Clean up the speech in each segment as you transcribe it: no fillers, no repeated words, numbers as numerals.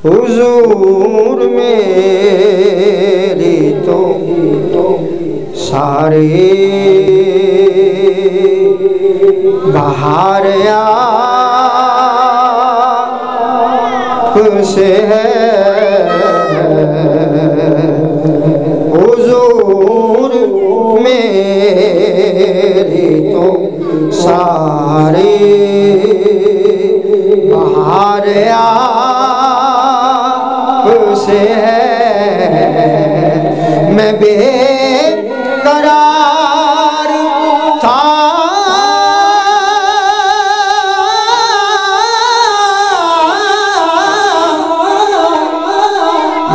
حضور میری تو ساری بہار آپ سے ہے، حضور میری تو ساری بہار آپ سے ہے، میں بے قرار تھا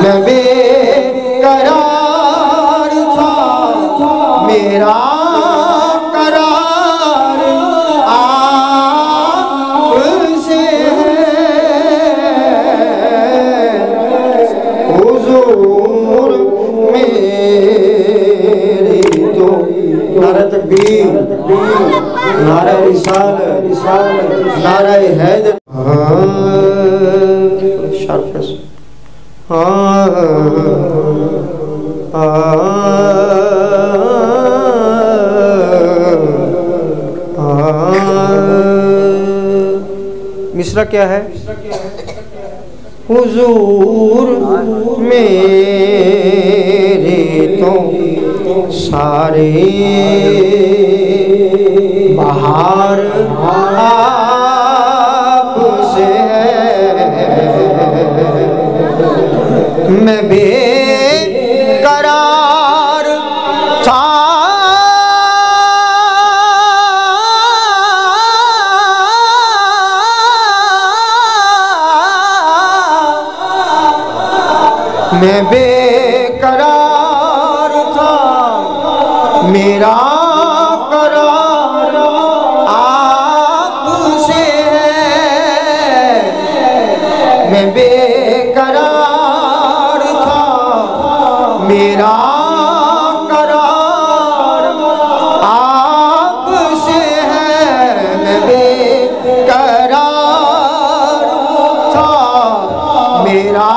میں بے قرار تھا، میرا قرار آپ سے ہے، حضور میری تو نعرہ تکبیر، نعرہ رسالت، نعرہ حیدر، شرف مصرع کیا ہے؟ حضور میری تو ساری بہار آپ سے ہے، میں بے قرار تھا میں بے قرار تھا، میرا قرار آپ سے ہے، میں بے قرار تھا، میرا قرار آپ سے ہے، میں بے قرار تھا، میرا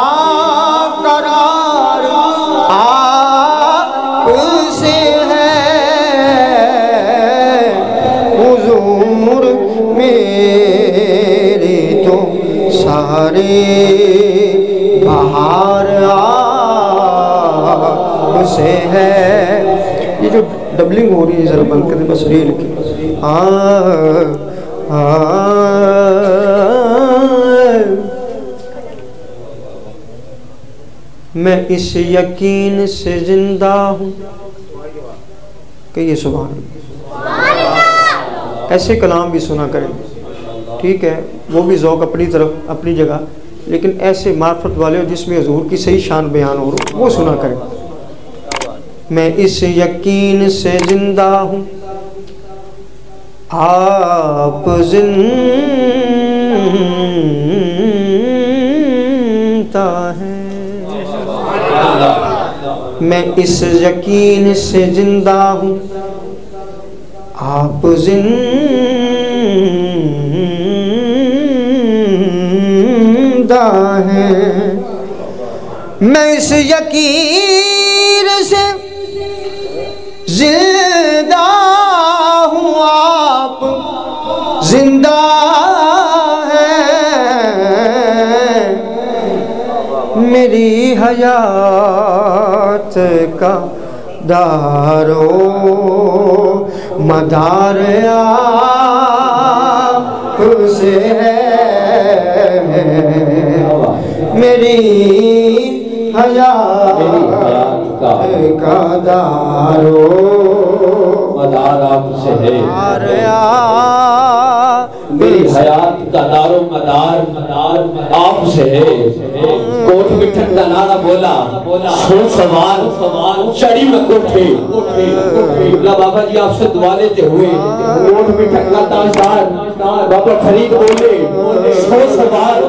ساری بہار آپ سے ہے۔ یہ جو ڈبلنگ ہو رہی ہے ذرا بند کریں، بس ریل کی میں اس یقین سے زندہ ہوں کہ یہ سبحان اللہ، ایسے کلام بھی سنا کریں، ٹھیک ہے، وہ بھی ذوق اپنی طرف اپنی جگہ، لیکن ایسے معرفت والے جس میں حضور کی صحیح شان بیان ہو وہ سنا کریں۔ میں اس یقین سے زندہ ہوں آپ زندہ ہیں، میں اس یقین سے زندہ ہوں آپ زندہ ہیں، میں اس یقین سے زندہ ہوں آپ زندہ ہیں، میری حیات کا دار و مدار آپ سے ہے، میری حیات کا دار و مدار آپ سے ہے، میری حیات کا دار و مدار آپ سے ہے۔ کوٹ مٹھن کا نعرہ بولا، سو سوال چڑی میں کوٹھے، بابا جی آپ سے دعا لیتے ہوئے کوٹ مٹھن کا تاجدار بابا فرید بولے، سو سوال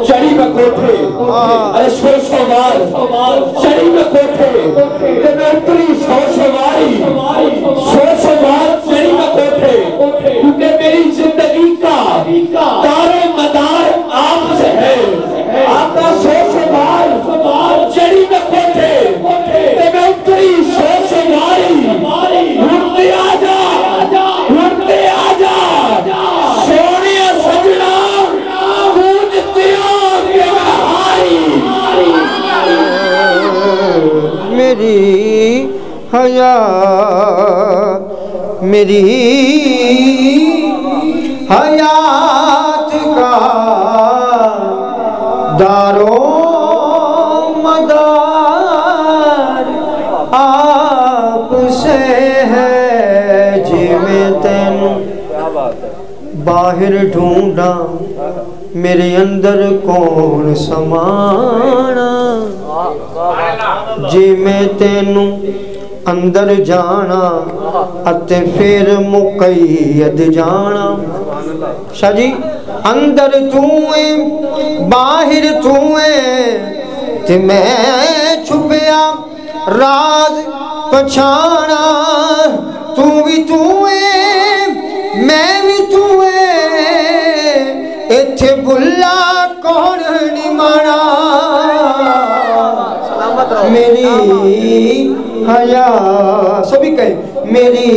چڑی میں کوٹھے، ارے سو سوال چڑی میں کوٹھے، کہ میں اتری سو سواری سو سوال چڑی میں کوٹھے، کیونکہ میری زندگی کا دار و مدار میری حیات کا دارو مدار آپ سے ہے جی میں تینوں باہر ڈھونڈا میرے اندر کون سمانا جی میں تینوں اندر جانا اتے پھر مقید جانا شاہ جی اندر تو ہے باہر تو ہے تے میں چھپیا راز پچھانا تو بھی تو ہے میں بھی تو ہے ایتھے بھلا کون نہیں مانا میری حیات سبھی کہیں میری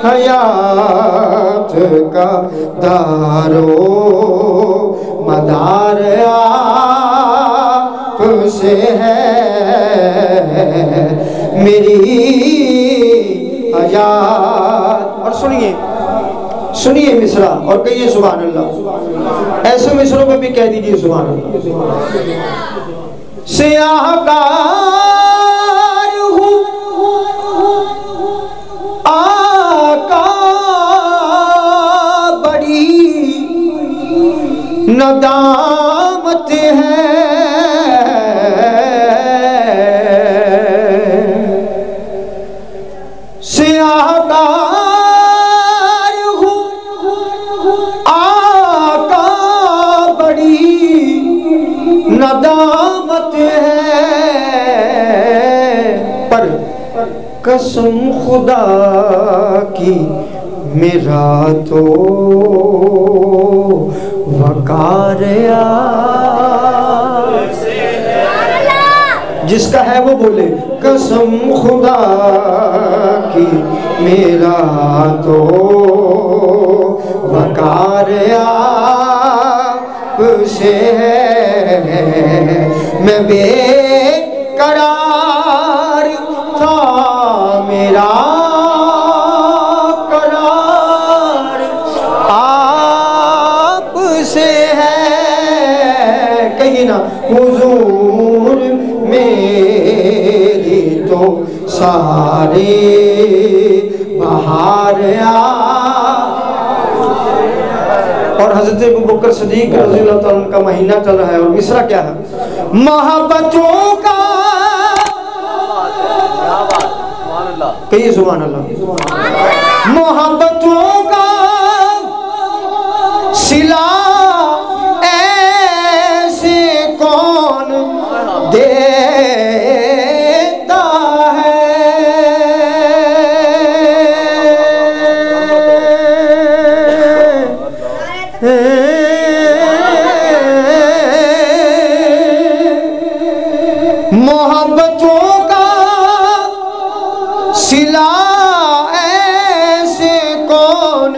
حیات کا دارو مدار آپ سے ہے میری حیات اور سنیے مصرع اور کہیے سبحان اللہ ایسے مصرعوں میں بھی کہہ دیجئے سبحان اللہ سیاہ کار ہوں آقا بڑی ندامت ہے سیاہ کار ہوں آقا بڑی ندامت ہے پر قسم خدا کی میرا تو وقار جس کا ہے وہ بولے قسم خدا کی میرا تو وقار آپ سے ہے میں بے قرار تھا میرا قرار آپ سے ہے کہیں نا حضور میری تو سارے بہار اور حضرت ابو بکر صدیق رضی اللہ تعالیٰ عنہ کا مہینہ چل رہا ہے اور مصرع کیا ہے محبتوں کا کہیے سبحان اللہ محبتوں کا صلہ ایسے کون دیتا ہے محبتوں کا صلہ ایسے کون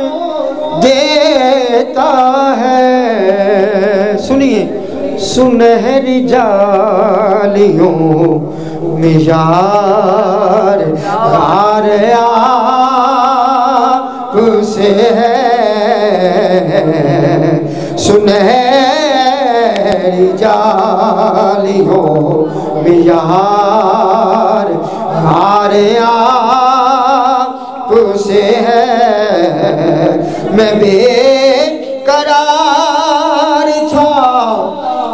دیتا ہے سنیے سنہری جالیوں میں یار غار آپ سے ہے سنہری جالیوں میں یار غار آپ سے ہے میں بے قرار تھا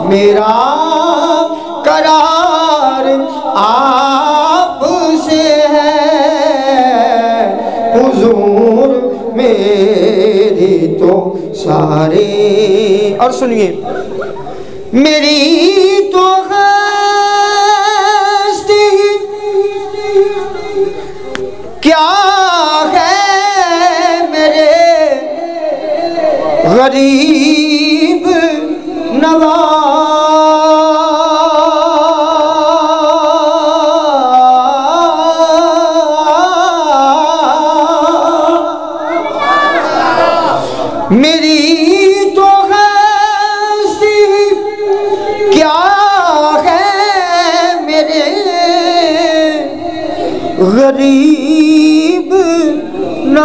میرا قرار آپ سے ہے حضور میری تو سارے اور سنیے میری تو ہستی کیا ہے میرے غریب نواز میری تو ہستی کیا ہے میرے غریب